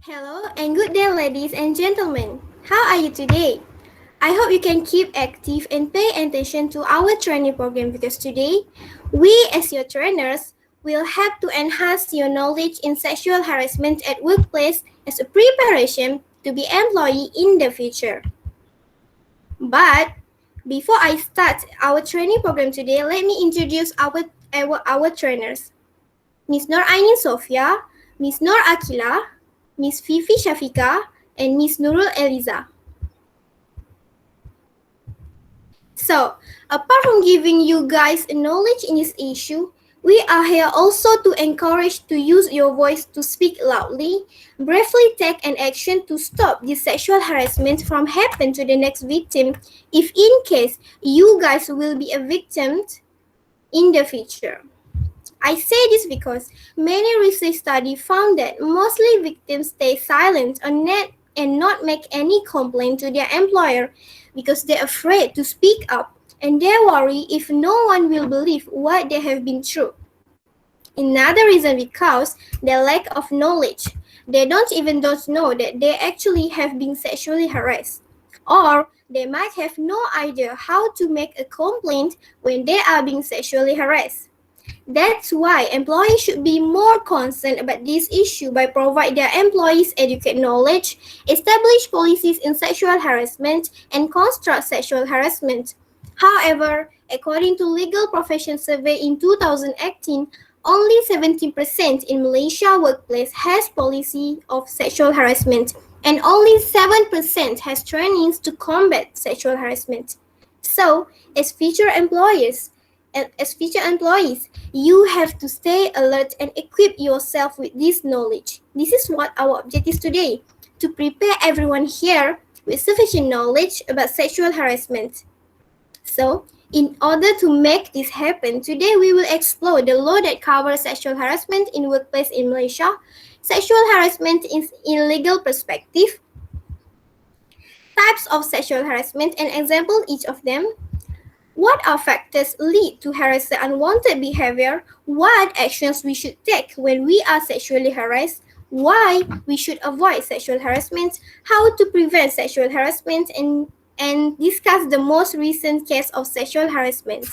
Hello and good day, ladies and gentlemen. How are you today? I hope you can keep active and pay attention to our training program because today, we as your trainers will help to enhance your knowledge in sexual harassment at workplace as a preparation to be employee in the future. But before I start our training program today, let me introduce our trainers. Miss Nur Ainin Sofia, Miss Nur Akila, Miss Fifi Shafika, and Miss Nurul Eliza. So, apart from giving you guys knowledge in this issue, we are here also to encourage to use your voice to speak loudly, bravely take an action to stop this sexual harassment from happen to the next victim if in case you guys will be a victim in the future. I say this because many research studies found that mostly victims stay silent on net and not make any complaint to their employer because they're afraid to speak up and they worry if no one will believe what they have been through. Another reason because their lack of knowledge. They don't know that they actually have been sexually harassed, or they might have no idea how to make a complaint when they are being sexually harassed. That's why employees should be more concerned about this issue by providing their employees adequate knowledge, establish policies in sexual harassment, and construct sexual harassment. However, according to Legal Profession Survey in 2018, only 17% in Malaysia workplace has policy of sexual harassment, and only 7% has trainings to combat sexual harassment. So, as future employees, you have to stay alert and equip yourself with this knowledge. This is what our objective is today, to prepare everyone here with sufficient knowledge about sexual harassment. So, in order to make this happen, today we will explore the law that covers sexual harassment in workplace in Malaysia, sexual harassment in legal perspective, types of sexual harassment and example each of them, what are factors lead to harass the unwanted behavior? What actions we should take when we are sexually harassed? Why we should avoid sexual harassment? How to prevent sexual harassment and discuss the most recent case of sexual harassment.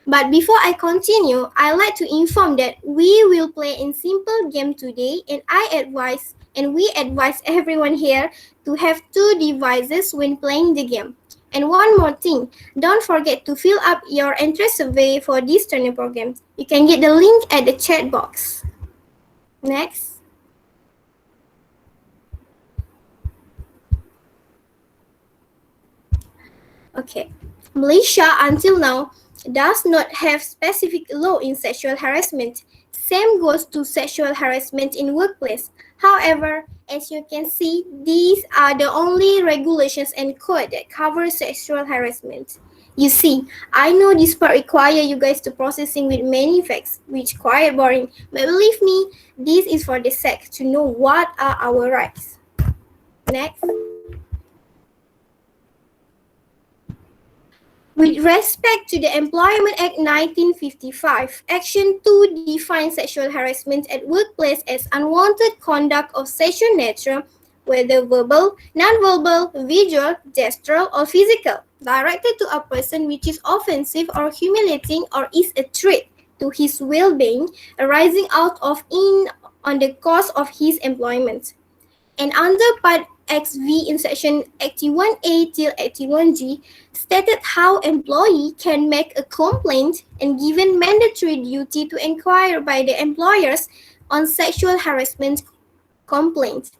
But before I continue, I'd like to inform that we will play a simple game today and we advise everyone here to have two devices when playing the game. And one more thing, don't forget to fill up your interest survey for this training program. You can get the link at the chat box. Next. Okay. Malaysia until now does not have specific law in sexual harassment. Same goes to sexual harassment in workplace. However, as you can see, these are the only regulations and code that cover sexual harassment. You see, I know this part require you guys to processing with many facts, which quite boring, but believe me, this is for the sake to know what are our rights. Next. With respect to the Employment Act 1955, Action 2 defines sexual harassment at workplace as unwanted conduct of sexual nature, whether verbal, non-verbal, visual, gestural, or physical, directed to a person which is offensive or humiliating or is a threat to his well-being arising out of on the course of his employment. And under Part XV in Section 81A till 81G stated how employee can make a complaint and given mandatory duty to inquire by the employers on sexual harassment complaints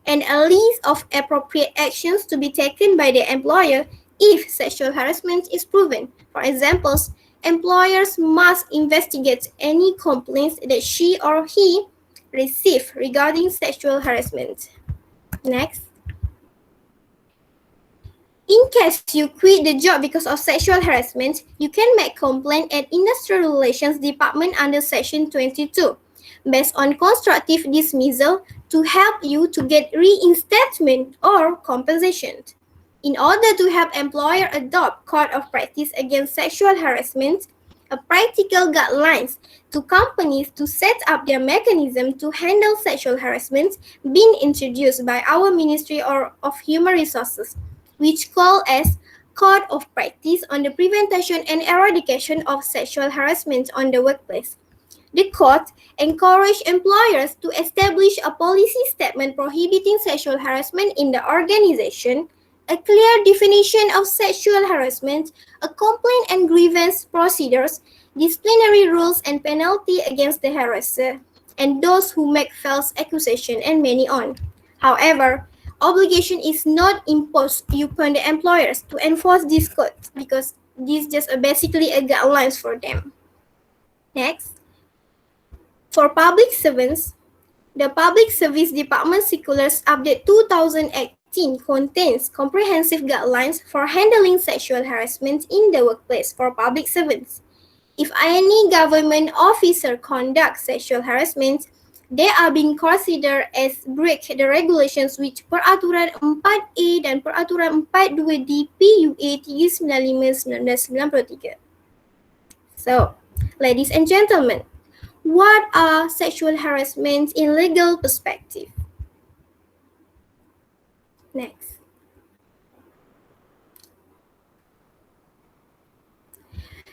and a list of appropriate actions to be taken by the employer if sexual harassment is proven. For example, employers must investigate any complaints that she or he received regarding sexual harassment. Next. In case you quit the job because of sexual harassment, you can make complaint at Industrial Relations Department under Section 22, based on constructive dismissal to help you to get reinstatement or compensation. In order to help employer adopt code of practice against sexual harassment, a practical guidelines to companies to set up their mechanism to handle sexual harassment been introduced by our Ministry of Human Resources, which call as Code of Practice on the Prevention and Eradication of Sexual Harassment on the Workplace. The court encouraged employers to establish a policy statement prohibiting sexual harassment in the organization, a clear definition of sexual harassment, a complaint and grievance procedures, disciplinary rules and penalty against the harasser, and those who make false accusation, and many on. However, obligation is not imposed upon the employers to enforce this code because this is just basically a guidelines for them. Next. For public servants, the Public Service Department Circulars Update 2018 contains comprehensive guidelines for handling sexual harassment in the workplace for public servants. If any government officer conducts sexual harassment, they are being considered as break the regulations which Peraturan 4A dan Peraturan 42 PUA 395/1993. So, ladies and gentlemen, what are sexual harassment in legal perspective? Next.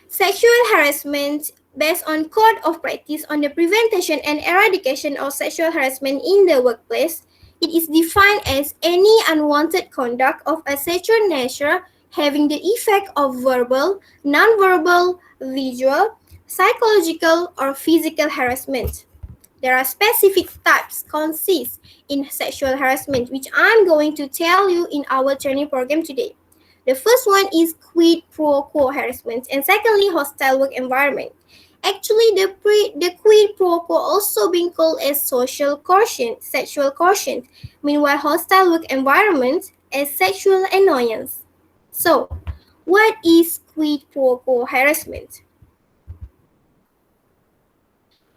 Sexual harassment based on Code of Practice on the Prevention and Eradication of Sexual Harassment in the Workplace, it is defined as any unwanted conduct of a sexual nature having the effect of verbal, non-verbal, visual, psychological, or physical harassment. There are specific types consist in sexual harassment, which I'm going to tell you in our training program today. The first one is quid pro quo harassment, and secondly, hostile work environment. Actually, the quid pro quo also being called as social coercion, sexual coercion. Meanwhile, hostile work environment as sexual annoyance. So, what is quid pro quo harassment?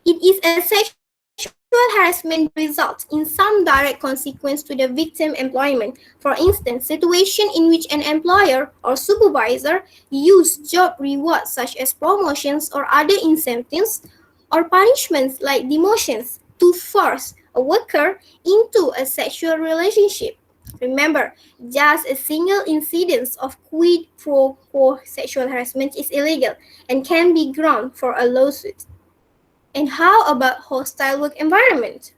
It is a sexual harassment results in some direct consequence to the victim employment. For instance, situation in which an employer or supervisor use job rewards such as promotions or other incentives or punishments like demotions to force a worker into a sexual relationship. Remember, just a single incidence of quid pro quo sexual harassment is illegal and can be ground for a lawsuit. And how about hostile work environment?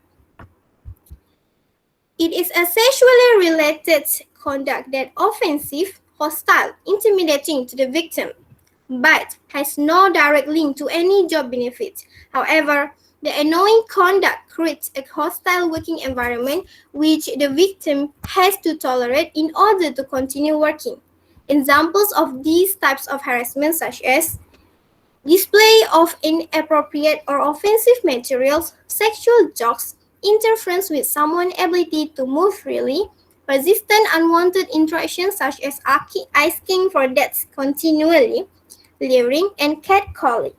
It is a sexually related conduct that offensive, hostile, intimidating to the victim, but has no direct link to any job benefit. However, the annoying conduct creates a hostile working environment which the victim has to tolerate in order to continue working. Examples of these types of harassment such as display of inappropriate or offensive materials, sexual jokes, interference with someone's ability to move freely, persistent unwanted interactions such as asking for dates continually, leering, and catcalling.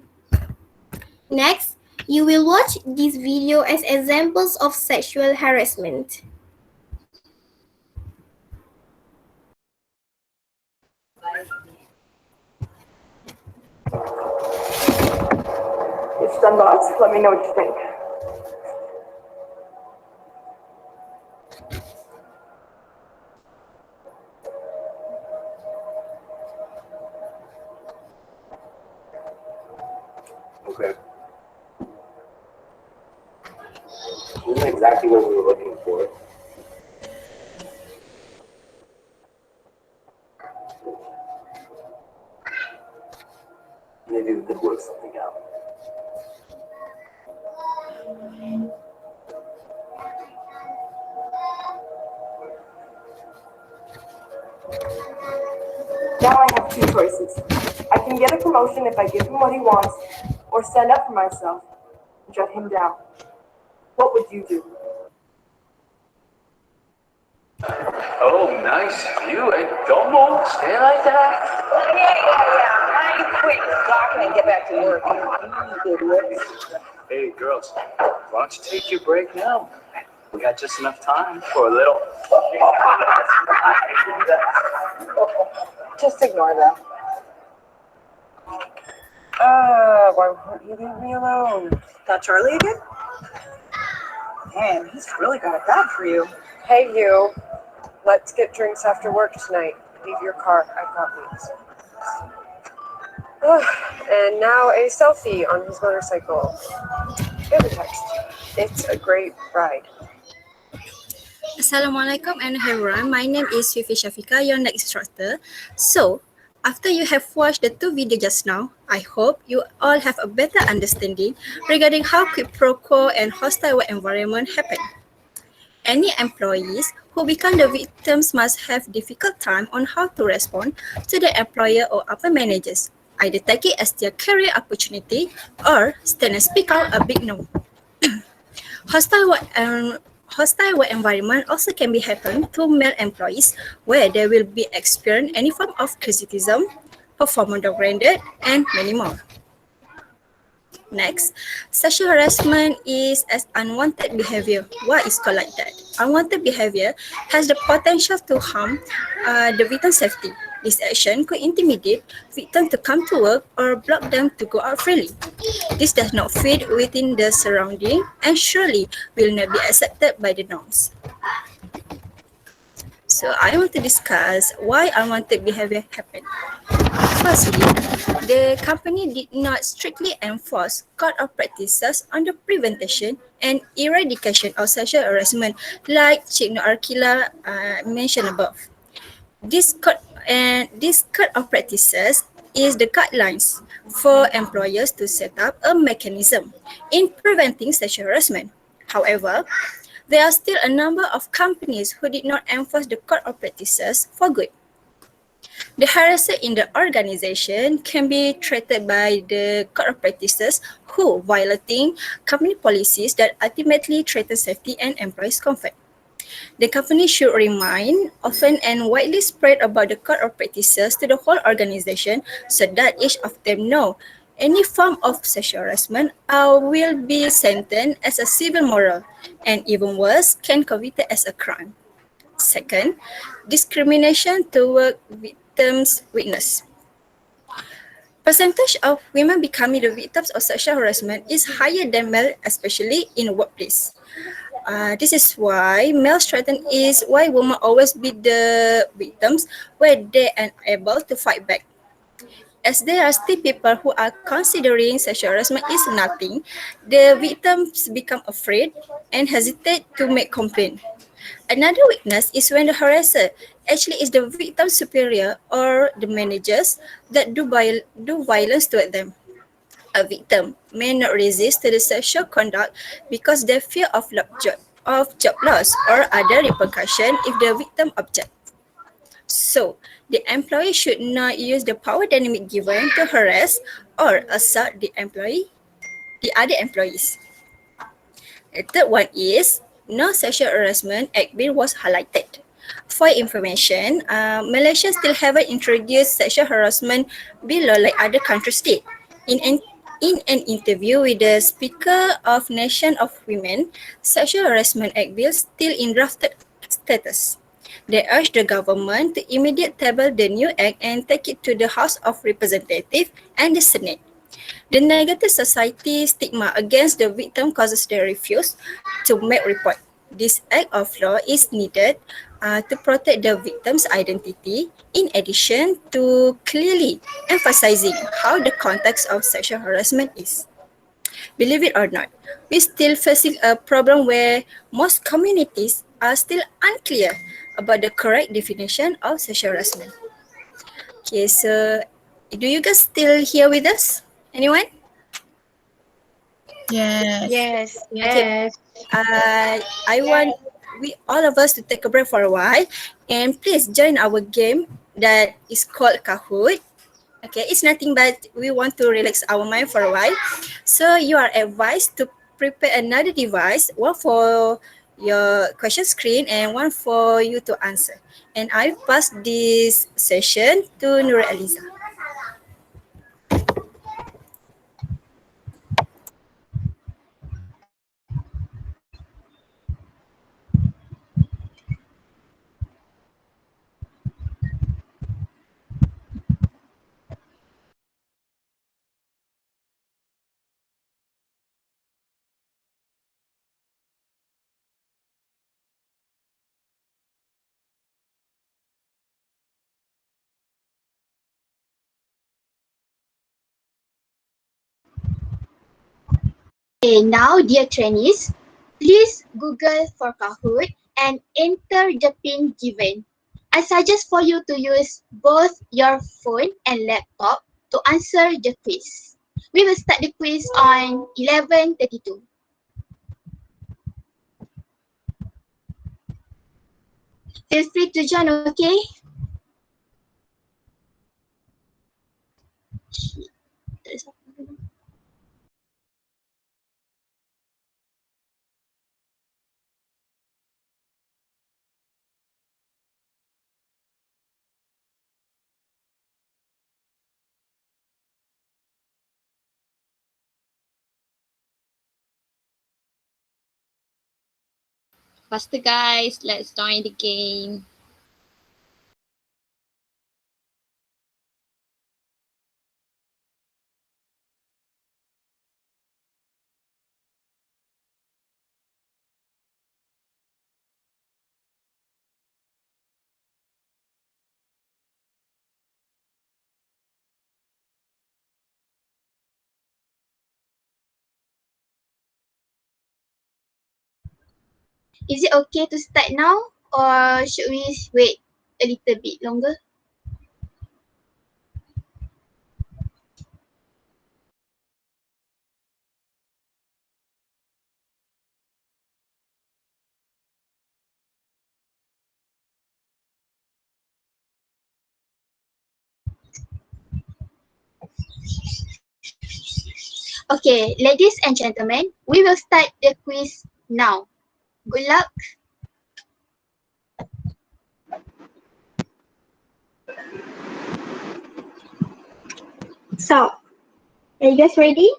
Next, you will watch this video as examples of sexual harassment. It's done, boss. Let me know what you think. Okay. This is exactly what we were looking for. Maybe we could work something out. Now I have two choices. I can get a promotion if I give him what he wants, or stand up for myself and shut him down. What would you do? Oh, nice view. Hey, don't move. Stay like that. Yeah. I quit talking and get back to work. Hey, girls, why don't you take your break now? We got just enough time for a little. Just ignore them. Why won't you leave me alone? That Charlie again? Man, he's really got it bad for you. Hey, you. Let's get drinks after work tonight. Leave your car. I've got wings. And now a selfie on his motorcycle. Give a text. It's a great ride. Assalamualaikum and everyone. My name is Fifi Shafika, your next instructor. So, after you have watched the two videos just now, I hope you all have a better understanding regarding how quid pro quo and hostile work environment happen. Any employees who become the victims must have difficult time on how to respond to the employer or upper managers, either take it as their career opportunity or stand and speak out a big no. Hostile work, hostile work environment also can be happen to male employees where they will be experience any form of criticism, performance degraded, and many more. Next, sexual harassment is as unwanted behavior. Why is called like that? Unwanted behavior has the potential to harm the victim's safety. This action could intimidate victims to come to work or block them to go out freely. This does not fit within the surrounding and surely will not be accepted by the norms. So I want to discuss why unwanted behavior happen. Firstly, the company did not strictly enforce code of practices on the prevention and eradication of sexual harassment, like Cik Nur Arkila mentioned above. This code of practices is the guidelines for employers to set up a mechanism in preventing sexual harassment. However, there are still a number of companies who did not enforce the code of practices for good. The harasser in the organization can be treated by the code of practices who violating company policies that ultimately threaten safety and employees' comfort. The company should remind often and widely spread about the code of practices to the whole organization so that each of them know any form of sexual harassment will be sentenced as a civil moral and even worse can convicted as a crime. Second, discrimination toward victims' witness. Percentage of women becoming the victims of sexual harassment is higher than male, especially in the workplace. This is why male threatened is why women always be the victims where they are able to fight back. As there are still people who are considering sexual harassment is nothing, the victims become afraid and hesitate to make complaint. Another weakness is when the harasser actually is the victim's superior or the managers that do violence toward them. A victim may not resist to the sexual conduct because they fear of job loss or other repercussion if the victim objects. So, the employee should not use the power dynamic given to harass or assault the other employees. The third one is no sexual harassment act bill was highlighted. For information, Malaysia still haven't introduced sexual harassment bill law like other countries did. In an interview with the Speaker of Nation of Women, Sexual Harassment Act bill still in drafted status. They urge the government to immediately table the new act and take it to the House of Representatives and the Senate. The negative society stigma against the victim causes they refuse to make report. This act of law is needed to protect the victim's identity in addition to clearly emphasizing how the context of sexual harassment is. Believe it or not, we're still facing a problem where most communities are still unclear about the correct definition of sexual harassment. Okay, so do you guys still here with us? Anyone? Yes. Yes. Okay. I want we all of us to take a break for a while and please join our game that is called Kahoot. Okay, it's nothing but we want to relax our mind for a while. So you are advised to prepare another device, one for your question screen and one for you to answer. And I pass this session to Nur Eliza. Okay, now dear trainees, please Google for Kahoot and enter the pin given. I suggest for you to use both your phone and laptop to answer the quiz. We will start the quiz on 11:32. Feel free to join, okay? Faster guys, let's join the game. Is it okay to start now or should we wait a little bit longer? Okay, ladies and gentlemen, we will start the quiz now. Good luck. So, are you guys ready?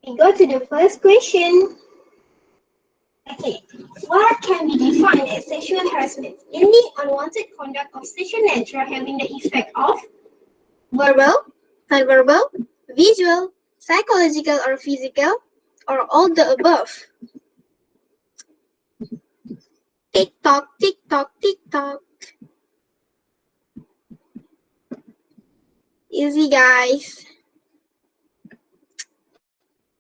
We go to the first question. Okay, what can be defined as sexual harassment? Any unwanted conduct of sexual nature having the effect of verbal, non-verbal, visual, psychological or physical, or all the above. Tick tock, tick tock, tick tock. Easy, guys.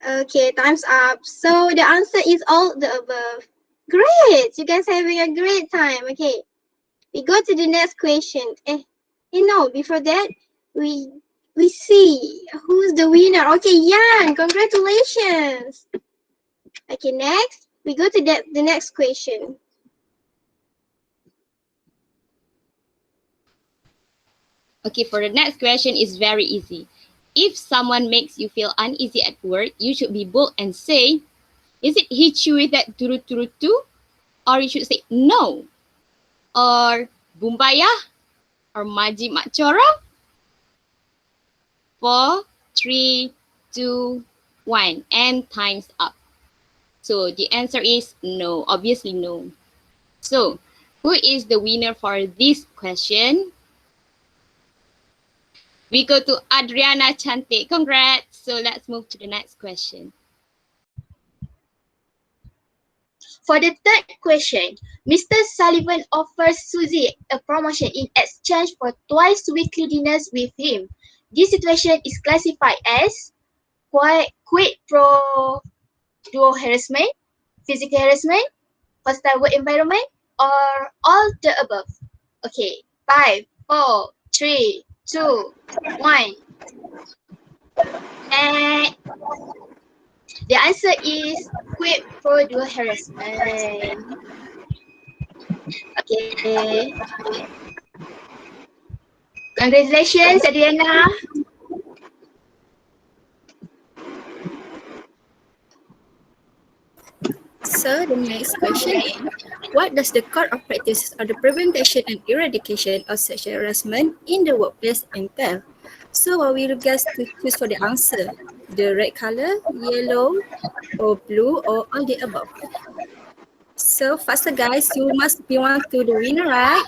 Okay, time's up. So the answer is all the above. Great! You guys having a great time. Okay, we go to the next question. No, before that, we see who's the winner. Okay, Yan, congratulations. Okay, next, we go to the next question. Okay, for the next question is very easy. If someone makes you feel uneasy at work, you should be bold and say, is it hit you with that turu-turu-tu? Or you should say no. Or bumbaya. Or maji makchora. 4, 3, 2, 1. And time's up. So the answer is no. Obviously no. So who is the winner for this question? We go to Adriana Chantik. Congrats. So let's move to the next question. For the third question, Mr. Sullivan offers Susie a promotion in exchange for twice weekly dinners with him. This situation is classified as quid pro quo harassment, physical harassment, hostile work environment, or all the above. Okay, 5, 4, 3, 2, 1. And the answer is quid pro quo harassment. Okay. Congratulations, Adriana. So the next question is, what does the Code of Practices on the Prevention and Eradication of Sexual Harassment in the Workplace entail? So what will you guys to choose for the answer? The red color, yellow, or blue, or all the above? So faster guys, you must be one to the winner, right?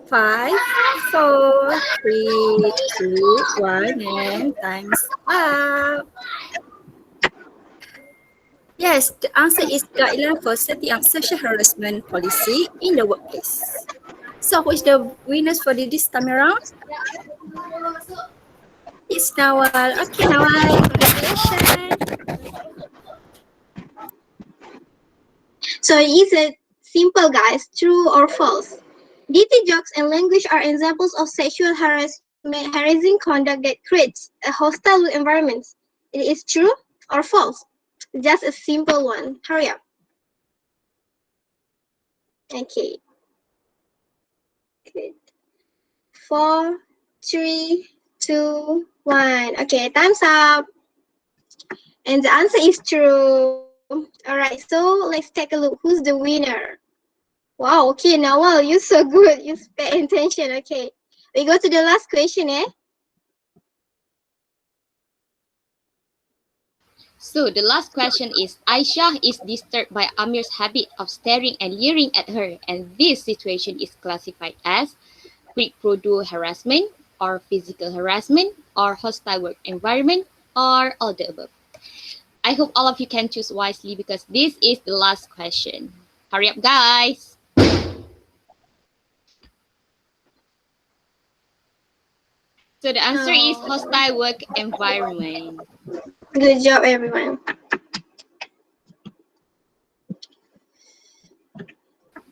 5, 4, 3, 2, 1, and time's up. Yes, the answer is guideline for setting up sexual harassment policy in the workplace. So who is the winners for this time around? It's Nawal. Okay, Nawal, congratulations. So it is a simple, guys, true or false. Dirty jokes and language are examples of sexual harassing conduct that creates a hostile environment. It is true or false. Just a simple one. Hurry up. Okay. Good. 4, 3, 2, 1. Okay, time's up. And the answer is true. Alright, so let's take a look. Who's the winner? Wow, okay, Nawal, you're so good. You pay attention. Okay. We go to the last question, eh? So the last question is Aisha is disturbed by Amir's habit of staring and leering at her, and this situation is classified as reproductive harassment or physical harassment or hostile work environment or all the above. I hope all of you can choose wisely because this is the last question. Hurry up, guys. So the answer is hostile work environment. Good job, everyone.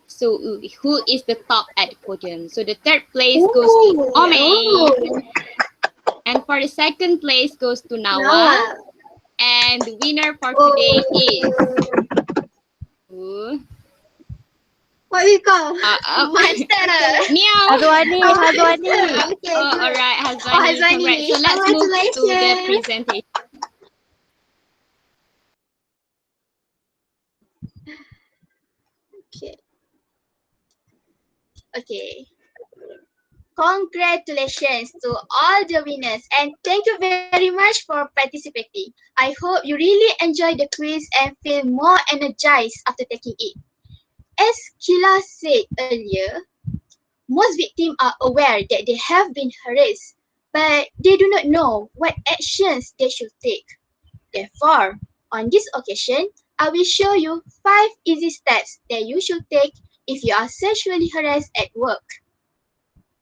So who is the top at the podium? So the third place goes to Ome. And for the second place goes to Nawal. And the winner for today is who? What we call? Monster. Meow. Hazwani. Okay, Oh, good. all right, Hazwani. Hazwani. Congrats. So let's move to the presentation. Okay. Okay. Congratulations to all the winners and thank you very much for participating. I hope you really enjoyed the quiz and feel more energized after taking it. As Kila said earlier, most victims are aware that they have been harassed, but they do not know what actions they should take. Therefore, on this occasion, I will show you 5 easy steps that you should take if you are sexually harassed at work.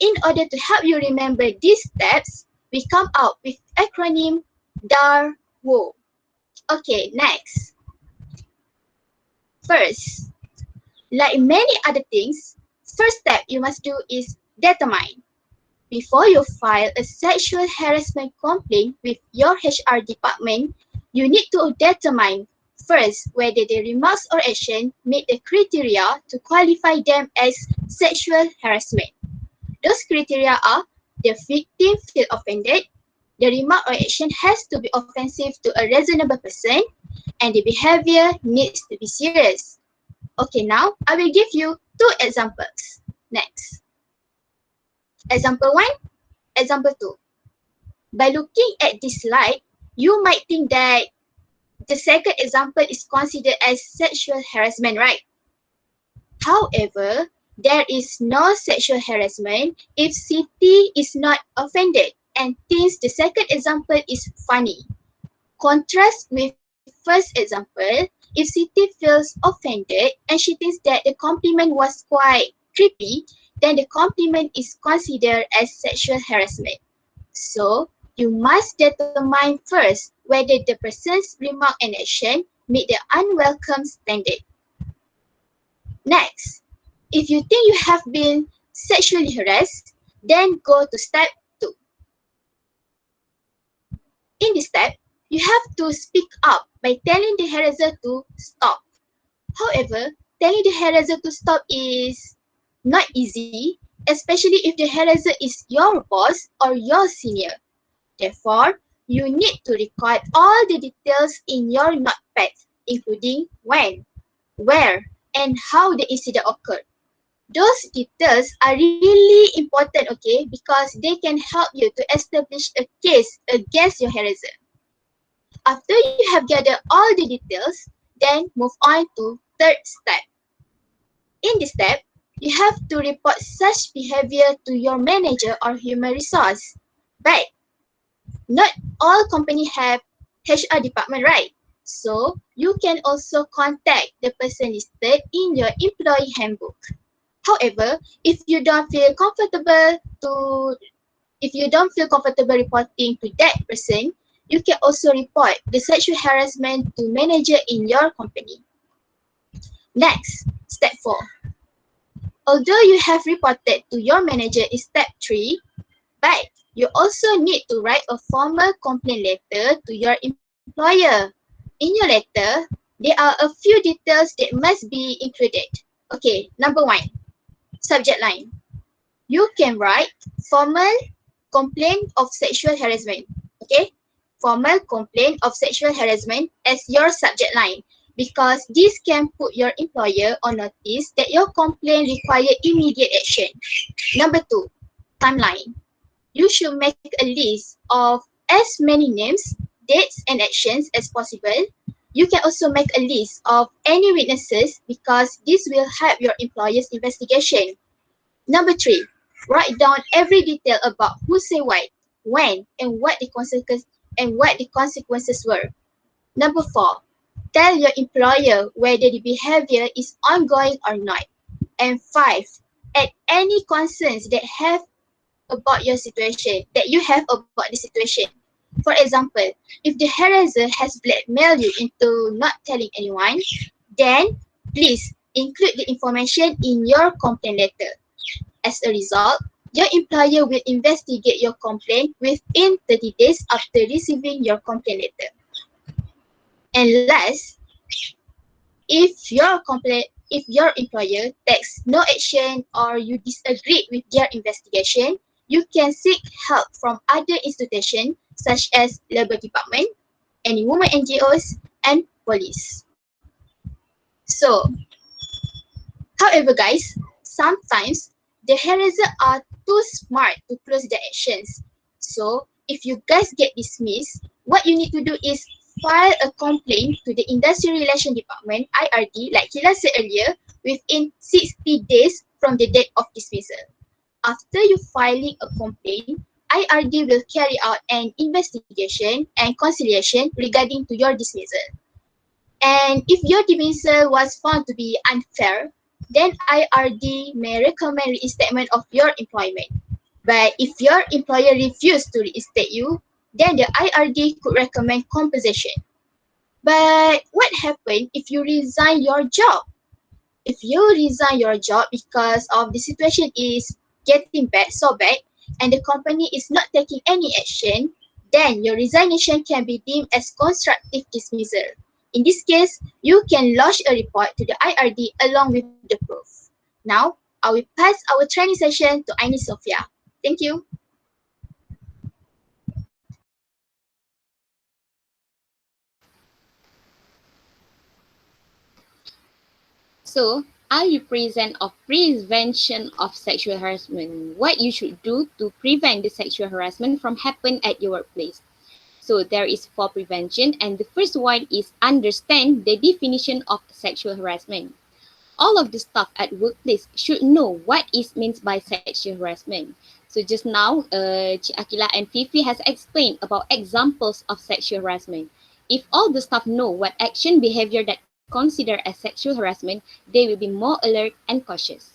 In order to help you remember these steps, we come out with acronym DAR-WO. Okay, next. First, like many other things, first step you must do is determine. Before you file a sexual harassment complaint with your HR department, you need to determine first whether the remarks or action meet the criteria to qualify them as sexual harassment. Those criteria are the victim feel offended, the remark or action has to be offensive to a reasonable person, and the behavior needs to be serious. Okay, now I will give you 2 examples. Next. Example 1, example 2. By looking at this slide, you might think that the second example is considered as sexual harassment, right? However, there is no sexual harassment if Siti is not offended and thinks the second example is funny. Contrast with first example, if Siti feels offended and she thinks that the compliment was quite creepy, then the compliment is considered as sexual harassment. So, you must determine first whether the person's remark and action meet the unwelcome standard. Next, if you think you have been sexually harassed, then go to step 2. In this step, you have to speak up by telling the harasser to stop. However, telling the harasser to stop is not easy, especially if the harasser is your boss or your senior. Therefore, you need to record all the details in your notepad, including when, where, and how the incident occurred. Those details are really important, okay, because they can help you to establish a case against your harasser. After you have gathered all the details, then move on to third step. In this step, you have to report such behavior to your manager or human resource. But not all companies have HR department, right? So you can also contact the person listed in your employee handbook. However, if you don't feel comfortable reporting to that person, you can also report the sexual harassment to manager in your company. Next, step 4. Although you have reported to your manager in step 3, but you also need to write a formal complaint letter to your employer. In your letter, there are a few details that must be included. Okay, number 1, subject line. You can write formal complaint of sexual harassment. Okay, formal complaint of sexual harassment as your subject line because this can put your employer on notice that your complaint require immediate action. Number 2, timeline. You should make a list of as many names, dates, and actions as possible. You can also make a list of any witnesses because this will help your employer's investigation. Number 3, write down every detail about who say what, when, and what the consequences were. Number 4, tell your employer whether the behavior is ongoing or not. And 5, add any concerns that you have about the situation. For example, if the harasser has blackmailed you into not telling anyone, then please include the information in your complaint letter. As a result, your employer will investigate your complaint within 30 days after receiving your complaint letter. And last, if your employer takes no action or you disagree with their investigation, you can seek help from other institutions such as Labor Department, any women NGOs, and police. So, however, guys, sometimes the harassers are too smart to close their actions. So, if you guys get dismissed, what you need to do is file a complaint to the Industrial Relations Department, IRD, like Hila said earlier, within 60 days from the date of dismissal. After you filing a complaint, IRD will carry out an investigation and conciliation regarding to your dismissal. And if your dismissal was found to be unfair, then IRD may recommend reinstatement of your employment. But if your employer refused to reinstate you, then the IRD could recommend compensation. But what happens if you resign your job? If you resign your job because of the situation is getting bad, so bad, and the company is not taking any action, then your resignation can be deemed as constructive dismissal. In this case, you can lodge a report to the IRD along with the proof. Now, I will pass our training session to Aini Sophia. Thank you. So, I will present of prevention of sexual harassment. What you should do to prevent the sexual harassment from happen at your workplace. So there is for prevention, and the first one is understand the definition of sexual harassment. All of the staff at workplace should know what is meant by sexual harassment. So just now, Cik Akila and Fifi has explained about examples of sexual harassment. If all the staff know what action behavior that consider as sexual harassment, they will be more alert and cautious.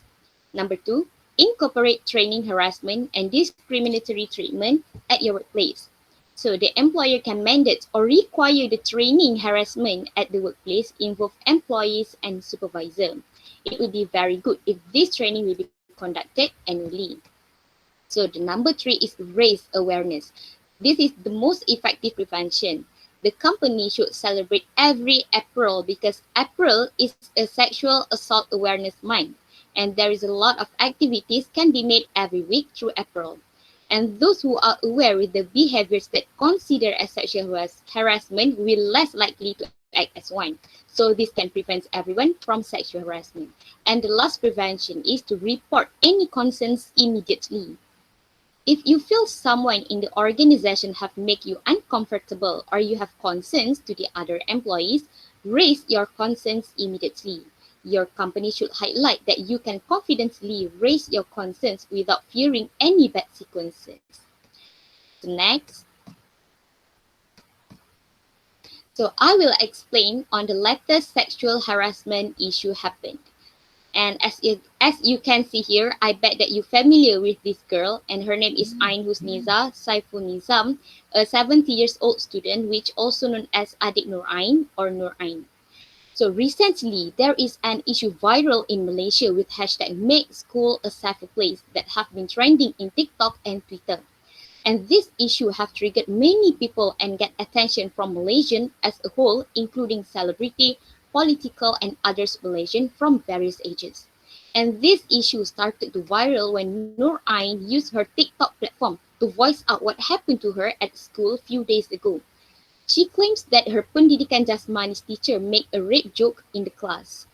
Number 2, incorporate training harassment and discriminatory treatment at your workplace. So the employer can mandate or require the training harassment at the workplace involve employees and supervisor. It would be very good if this training will be conducted annually. So the number 3 is raise awareness. This is the most effective prevention. The company should celebrate every April because April is a sexual assault awareness month, and there is a lot of activities can be made every week through April. And those who are aware with the behaviors that consider as sexual harassment will less likely to act as one. So this can prevent everyone from sexual harassment. And the last prevention is to report any concerns immediately. If you feel someone in the organization have made you uncomfortable or you have concerns to the other employees, raise your concerns immediately. Your company should highlight that you can confidently raise your concerns without fearing any bad sequences. So next. So I will explain on the latest sexual harassment issue happened. And as you can see here, I bet that you're familiar with this girl, and her name is Ain Husniza Saiful Nizam, a 70 years old student, which also known as Adik Nur Ain or Nur Ain. So recently, there is an issue viral in Malaysia with hashtag Make School a Safer Place that have been trending in TikTok and Twitter. And this issue have triggered many people and get attention from Malaysian as a whole, including celebrity, political, and others Malaysian from various ages. And this issue started to viral when Nur Ain used her TikTok platform to voice out what happened to her at school a few days ago. She claims that her Pendidikan Jasmani's teacher made a rape joke in the class.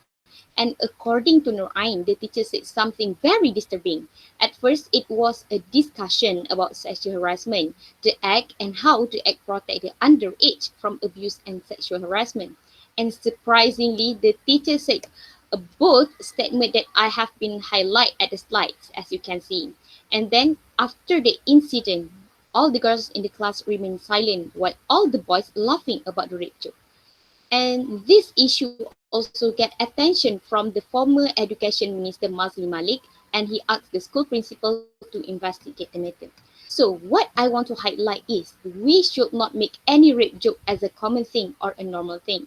And according to Nur Ain, the teacher said something very disturbing. At first, it was a discussion about sexual harassment, the act, and how the act protect the underage from abuse and sexual harassment. And surprisingly, the teacher said both statement that I have been highlighted at the slides, as you can see. And then after the incident, all the girls in the class remained silent while all the boys laughing about the rape joke. And this issue also get attention from the former Education Minister Mazli Malik, and he asked the school principal to investigate the matter. So what I want to highlight is we should not make any rape joke as a common thing or a normal thing.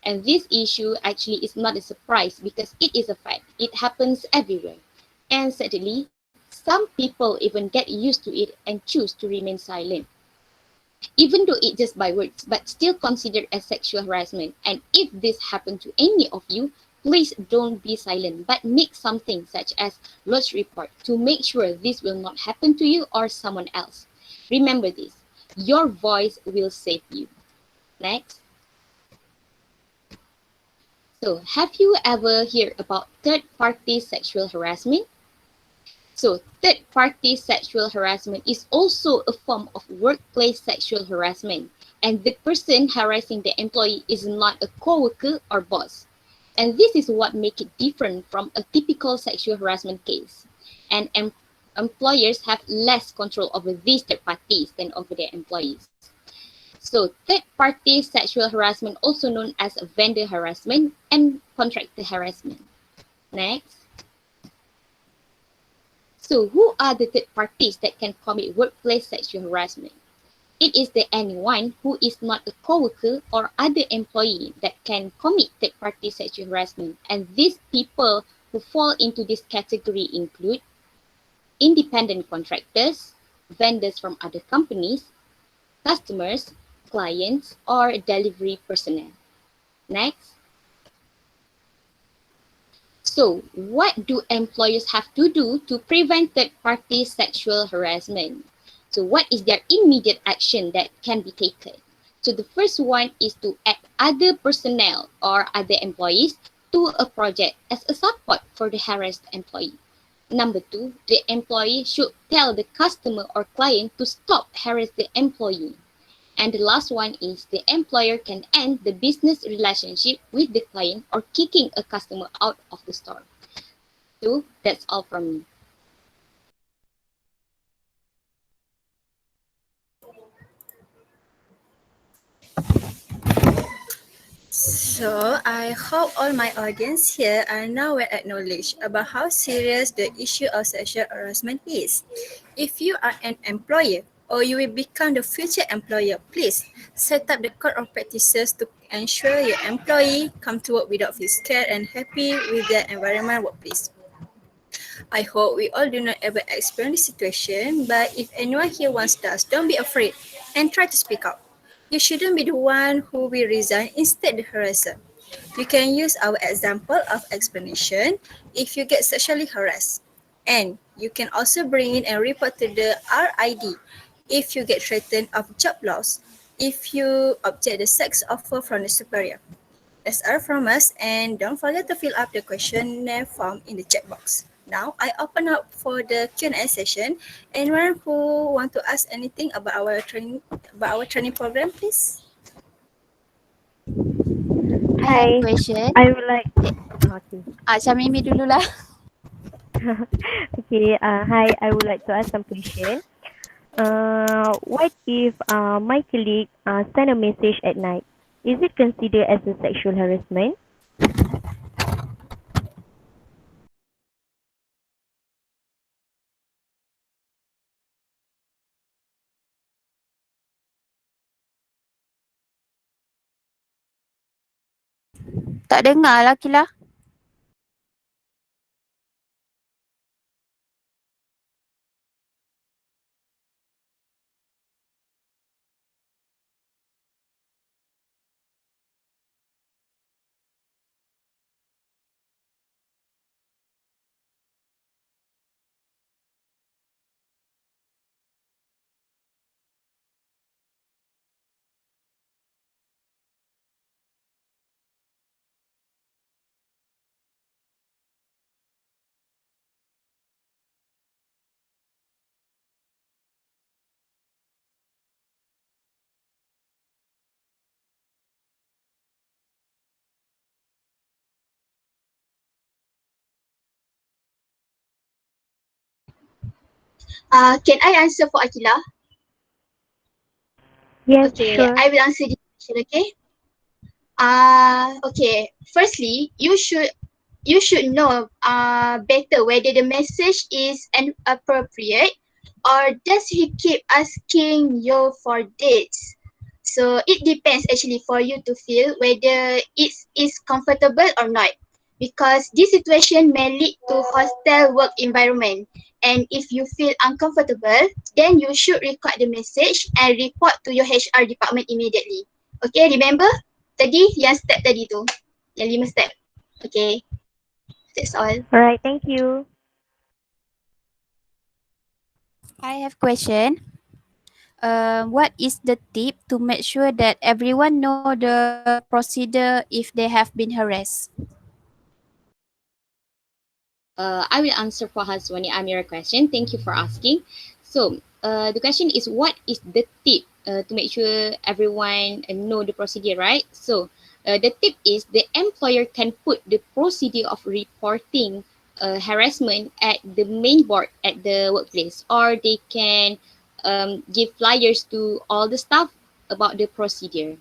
And this issue actually is not a surprise because it is a fact. It happens everywhere. And sadly, some people even get used to it and choose to remain silent even though it's just by words, but still considered as sexual harassment. And if this happened to any of you, please don't be silent, but make something such as lodge report to make sure this will not happen to you or someone else. Remember this, your voice will save you. Next. So, have you ever heard about third-party sexual harassment? So, third party sexual harassment is also a form of workplace sexual harassment, and the person harassing the employee is not a coworker or boss. And this is what makes it different from a typical sexual harassment case. And employers have less control over these third parties than over their employees. So, third party sexual harassment, also known as vendor harassment and contractor harassment. Next. So, who are the third parties that can commit workplace sexual harassment? It is the anyone who is not a coworker or other employee that can commit third party sexual harassment. And these people who fall into this category include independent contractors, vendors from other companies, customers, clients, or delivery personnel. Next. So, what do employers have to do to prevent third-party sexual harassment? So, what is their immediate action that can be taken? So, the first one is to add other personnel or other employees to a project as a support for the harassed employee. Number two, the employee should tell the customer or client to stop harass the employee. And the last one is the employer can end the business relationship with the client or kicking a customer out of the store. So that's all from me. So, I hope all my audience here are now well acknowledged about how serious the issue of sexual harassment is. If you are an employer or you will become the future employer, please set up the code of practices to ensure your employee come to work without feel scared and happy with their environment workplace. I hope we all do not ever experience this situation, but if anyone here once does, don't be afraid and try to speak up. You shouldn't be the one who will resign, instead the harasser. You can use our example of explanation if you get sexually harassed. And you can also bring in and report to the RID if you get threatened of job loss, if you object the sex offer from the superior. That's all from us, and don't forget to fill up the questionnaire form in the chat box. Now, I open up for the Q&A session. Anyone who want to ask anything about our training program, please? I have a Hi, question. I would like. Okay. Syamimi dulu lah. Okay. Hi, I would like to ask some question. What if my colleague send a message at night? Is it considered as a sexual harassment? Tak dengar lah Akila. Can I answer for Akila? Yes, Okay, sure. I will answer this question, okay? Okay. Firstly, you should know better whether the message is inappropriate or does he keep asking you for dates. So it depends actually for you to feel whether it is comfortable or not. Because this situation may lead to hostile work environment. And if you feel uncomfortable, then you should record the message and report to your HR department immediately. Okay, remember? Tadi yang step tadi tu. Yang 5 step. Okay, that's all. Alright, thank you. I have question. What is the tip to make sure that everyone know the procedure if they have been harassed? I will answer for Haswani Amira question. Thank you for asking. So, the question is what is the tip to make sure everyone know the procedure, right? So, the tip is the employer can put the procedure of reporting harassment at the main board at the workplace, or they can give flyers to all the staff about the procedure.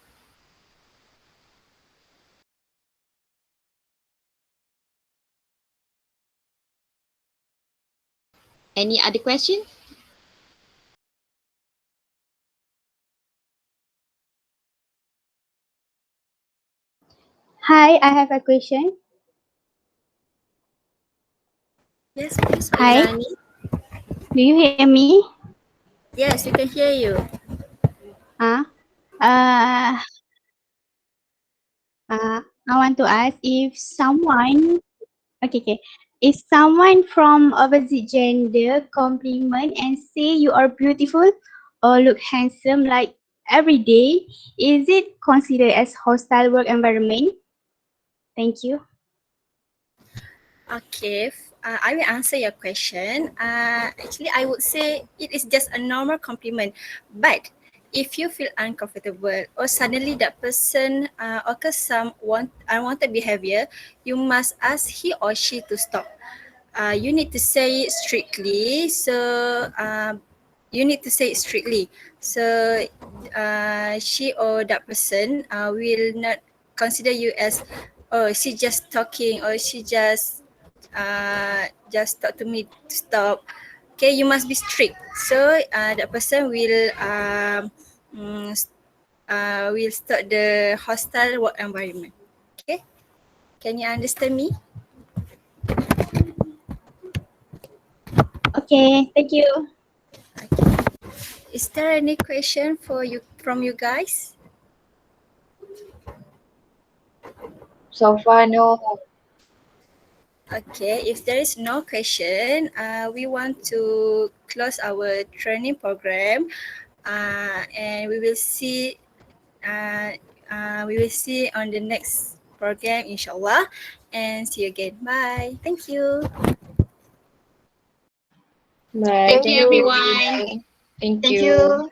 Any other question? Hi, I have a question. Yes, please, Hi, Faizani. do you hear me? Yes, we can hear you. Uh, uh, I want to ask if someone, okay, if someone from opposite gender compliment and say you are beautiful or look handsome like every day, is it considered as hostile work environment? Thank you. Okay, I will answer your question. Actually, I would say it is just a normal compliment. But if you feel uncomfortable or suddenly that person occurs some unwanted behavior, you must ask he or she to stop. You need to say it strictly. You need to say it strictly. So she or that person will not consider you as, oh, she just talking or she just talk to me to stop. Okay, you must be strict. So that person will start the hostile work environment. Okay, can you understand me? Okay, thank you. Is there any question for you from you guys? So far, no. Okay, if there is no question, we want to close our training program, and we will see on the next program, inshallah, and see you again. Bye. Thank you. Bye. Thank Thank you, you. everyone. Thank Thank you. you.